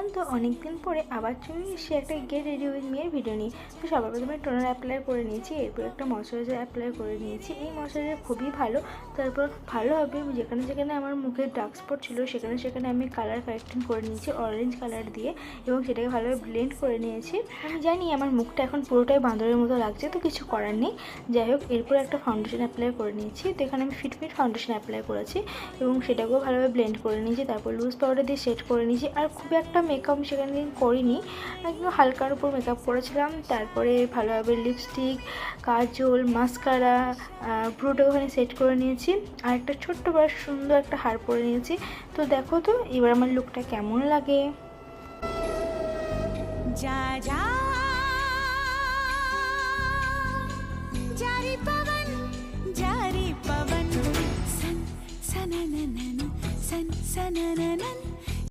জানেন তো অনেকদিন পরে আবার চলে এসে একটা গেট রেডি উইথ মি এর ভিডিও নিয়ে। তো সবার প্রথমে টোনার অ্যাপ্লাই করে নিয়েছি, এরপর একটা ময়শ্চারাইজার অ্যাপ্লাই করে নিয়েছি। এই ময়শ্চারাইজার খুবই ভালো, তারপর ভালো হবে যেখানে যেখানে আমার মুখে ডার্ক স্পট ছিল সেখানে সেখানে আমি কালার কারেক্টিং করে নিয়েছি অরেঞ্জ কালার দিয়ে, এবং সেটাকে ভালোভাবে ব্লেন্ড করে নিয়েছি। আমি জানি আমার মুখটা এখন পুরোটাই বাঁদরের মতো লাগছে, তো কিছু করার নেই। যাই হোক, এরপর একটা ফাউন্ডেশন অ্যাপ্লাই করে নিয়েছি। তো এখানে আমি ফিটফিট ফাউন্ডেশন অ্যাপ্লাই করেছি এবং সেটাকেও ভালোভাবে ব্লেন্ড করে নিয়েছি। তারপর লুজ পাউডার দিয়ে সেট করে নিয়েছি। আর খুব একটা মেকআপ সেখানে করিনি, একদম হালকার উপর মেকআপ করেছিলাম। তারপরে ভালোভাবে লিপস্টিক, কাজল, মাস্কারা, ব্রুটা ওখানে সেট করে নিয়েছি। আর একটা ছোট্ট বড় সুন্দর একটা হার পরে নিয়েছি। তো দেখো তো এবার আমার লুকটা কেমন লাগে। যা যা जारी पवन सन सनननन सन सनननन